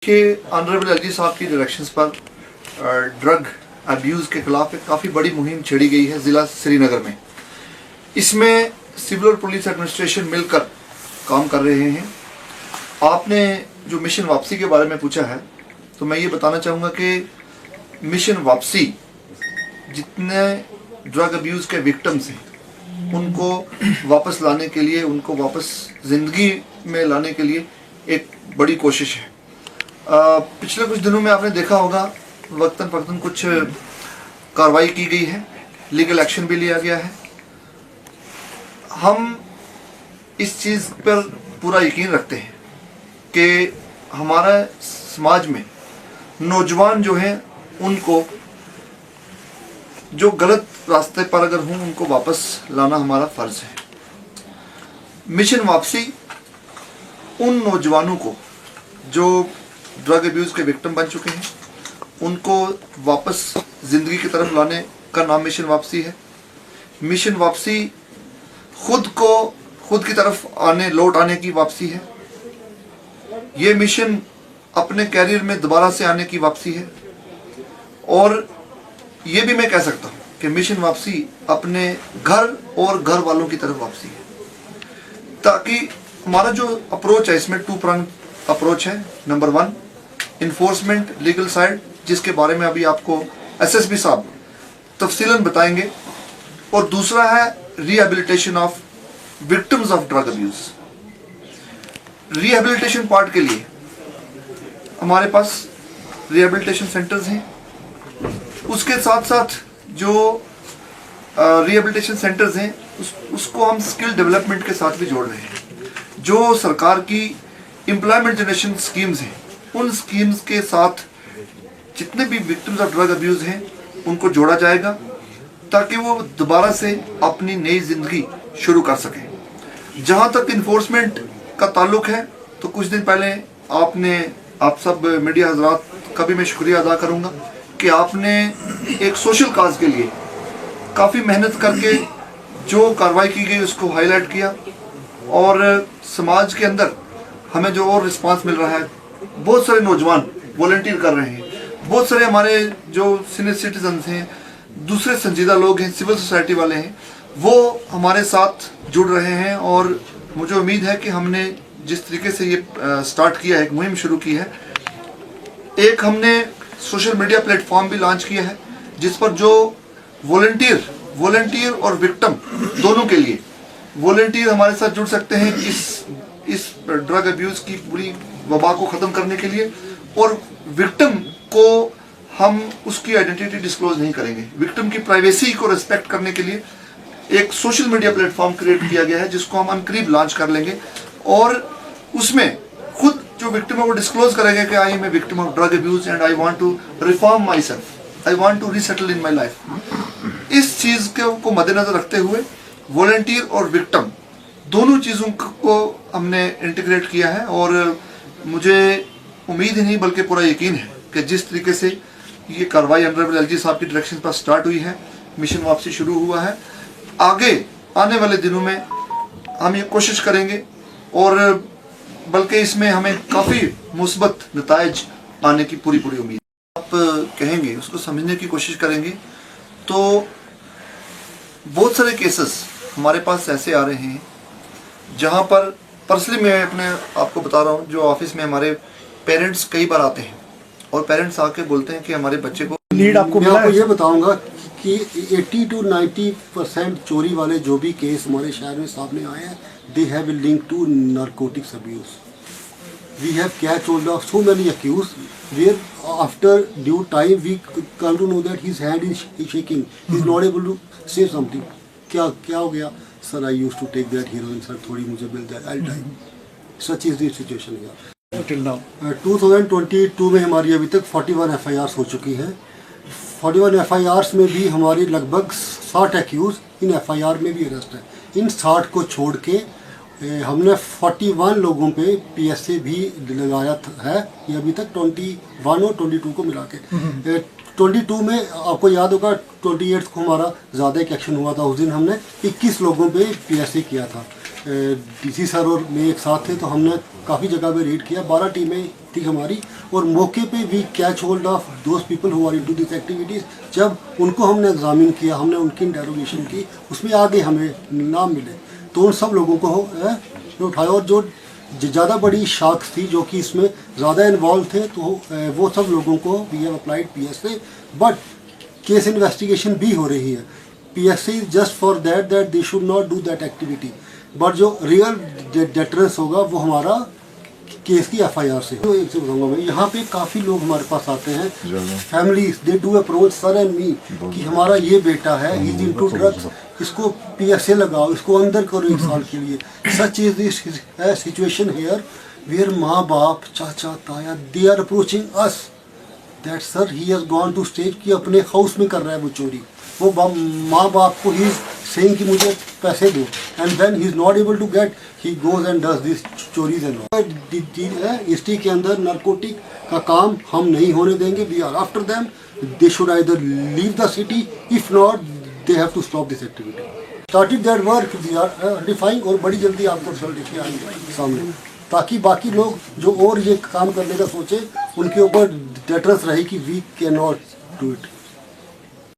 कि honourable LG साहब की डायरेक्शंस पर ड्रग अब्यूज़ के खिलाफ एक काफ़ी बड़ी मुहिम छेड़ी गई है ज़िला श्रीनगर में। इसमें सिविल और पुलिस एडमिनिस्ट्रेशन मिलकर काम कर रहे हैं। आपने जो मिशन वापसी के बारे में पूछा है तो मैं ये बताना चाहूँगा कि मिशन वापसी जितने ड्रग अब्यूज़ के विक्टिम्स हैं उनको वापस लाने के लिए, उनको वापस ज़िंदगी में लाने के लिए एक बड़ी कोशिश है। पिछले कुछ दिनों में आपने देखा होगा वक्तन फक्तन कुछ कार्रवाई की गई है, लीगल एक्शन भी लिया गया है। हम इस चीज़ पर पूरा यकीन रखते हैं कि हमारा समाज में नौजवान जो हैं उनको जो गलत रास्ते पर अगर हों उनको वापस लाना हमारा फ़र्ज़ है। मिशन वापसी उन नौजवानों को जो ड्रग अब्यूज़ के विक्टिम बन चुके हैं उनको वापस ज़िंदगी की तरफ लाने का नाम मिशन वापसी है। मिशन वापसी खुद की तरफ लौट आने की वापसी है। ये मिशन अपने कैरियर में दोबारा से आने की वापसी है। और ये भी मैं कह सकता हूँ कि मिशन वापसी अपने घर और घर वालों की तरफ वापसी है, ताकि हमारा जो अप्रोच है इसमें टू प्रंग अप्रोच है। नंबर 1 इन्फोर्समेंट लीगल साइड, जिसके बारे में अभी आपको एसएसपी साहब तफसीलन बताएंगे, और दूसरा है rehabilitation of victims of drug abuse. Rehabilitation part के लिए हमारे पास रिहेबिलिटेशन सेंटर्स हैं। उसके साथ साथ जो रिहेबिलिटेशन सेंटर्स हैं उसको हम स्किल डेवलपमेंट के साथ भी जोड़ रहे हैं। जो सरकार की एम्प्लॉयमेंट जनरेशन स्कीम्स हैं उन स्कीम्स के साथ जितने भी विक्टिम्स ऑफ ड्रग अब्यूज़ हैं उनको जोड़ा जाएगा, ताकि वो दोबारा से अपनी नई ज़िंदगी शुरू कर सकें। जहाँ तक इन्फोर्समेंट का ताल्लुक है तो कुछ दिन पहले आप सब मीडिया हजरात का भी मैं शुक्रिया अदा करूँगा कि आपने एक सोशल काज के लिए काफ़ी मेहनत करके जो कार्रवाई की गई उसको हाईलाइट किया, और समाज के अंदर हमें जो और रिस्पांस मिल रहा है, बहुत सारे नौजवान वॉलंटियर कर रहे हैं, बहुत सारे हमारे जो सीनियर सिटीजन्स हैं, दूसरे संजीदा लोग हैं, सिविल सोसाइटी वाले हैं, वो हमारे साथ जुड़ रहे हैं। और मुझे उम्मीद है कि हमने जिस तरीके से ये स्टार्ट किया है, एक मुहिम शुरू की है, एक हमने सोशल मीडिया प्लेटफॉर्म भी लॉन्च किया है जिस पर जो वॉलंटियर और विक्टिम दोनों के लिए वॉलंटियर हमारे साथ जुड़ सकते हैं इस ड्रग अब्यूज़ की पूरी वबा को ख़त्म करने के लिए। और विक्टिम को हम उसकी आइडेंटिटी डिस्क्लोज नहीं करेंगे। विक्टिम की प्राइवेसी को रिस्पेक्ट करने के लिए एक सोशल मीडिया प्लेटफॉर्म क्रिएट किया गया है जिसको हम अनकरीब लॉन्च कर लेंगे, और उसमें खुद जो विक्टिम है वो डिस्क्लोज करेंगे कि I am a victim of drug abuse and I want to reform myself, I want to resettle in my life. इस चीज़ को मद्देनजर रखते हुए वॉलंटियर और विक्टिम दोनों चीज़ों को हमने इंटीग्रेट किया है। और मुझे उम्मीद ही नहीं बल्कि पूरा यकीन है कि जिस तरीके से ये कार्रवाई ऑनरेबल एलजी साहब की डायरेक्शन पर स्टार्ट हुई है, मिशन वापसी शुरू हुआ है, आगे आने वाले दिनों में हम ये कोशिश करेंगे और बल्कि इसमें हमें काफ़ी मुस्बत नताइज आने की पूरी उम्मीद। आप कहेंगे उसको समझने की कोशिश करेंगे तो बहुत सारे केसेस हमारे पास ऐसे आ रहे हैं जहाँ पर पर्सनली मैं अपने आपको बता रहा हूँ, जो ऑफिस में हमारे पेरेंट्स कई बार आते हैं और पेरेंट्स आके बोलते हैं कि हमारे बच्चे को लीड आपको मैं आपको ये बताऊंगा कि 80 to 90% चोरी वाले जो भी केस हमारे शहर में सामने आए हैं, they have a link to narcotics abuse. We have catch hold of so many accused where after due time we come to know that his hand is shaking, he is not able to say something. क्या हो गया sir? I used to take that heroin sir, थोड़ी मुझे मिल जाए, I time. Such is the situation here. Till now 2022 में हमारी अभी तक 41 FIRs हो चुकी हैं। 41 FIRs में भी हमारी लगभग 60 एक्यूज इन FIR में भी अरेस्ट है। इन 60 को छोड़ के हमने 41 लोगों पे PSA भी लगाया है। ये अभी तक 21 और 22 को मिला के 22 में आपको याद होगा 28 को हमारा ज़्यादा एक एक्शन हुआ था। उस दिन हमने 21 लोगों पे PSA किया था। डीसी सर और मैं एक साथ थे, तो हमने काफ़ी जगह पे रेड किया, 12 टीमें थी हमारी, और मौके पे we catch hold of those people who are into this activities. जब उनको हमने एग्जामिन किया, हमने उनकी इंटेरोगेशन की, उसमें आगे हमें नाम मिले, तो उन सब लोगों को उठाया, और जो ज़्यादा बड़ी शाख थी जो कि इसमें ज़्यादा इन्वॉल्व थे, तो वो सब लोगों को we have applied PSA, but case investigation भी हो रही है। PSA is just for that they should not do that activity, but जो रियल डेटरेंस होगा वो हमारा केस की FIR से। तो एक से बताऊंगा मैं, यहाँ पे काफ़ी लोग हमारे पास आते हैं, families, they do approach sir and me कि हमारा ये बेटा है, इज इनटू ड्रग्स, इसको PSA लगाओ, इसको अंदर करो 1 साल के लिए। Such is this situation here where माँ बाप, चाचा, ताया, they are approaching us that sir he has gone to stage कि अपने हाउस में कर रहा है वो चोरी। वो माँ बाप को ही सेइंग कि मुझे पैसे दो, and then he is not able to get, he goes and does this चोरीज एंड ऑल। ईस्ट के अंदर नारकोटिक का काम हम नहीं होने देंगे। We are after them, they should either leave the city, if not they have to stop this activity. Started that work, we are defying, और बड़ी जल्दी आपको रिजल्ट लेके आएंगे सामने, ताकि बाकी लोग जो और ये काम करने का सोचे उनके ऊपर डेटरेंस रहे कि we can not do it.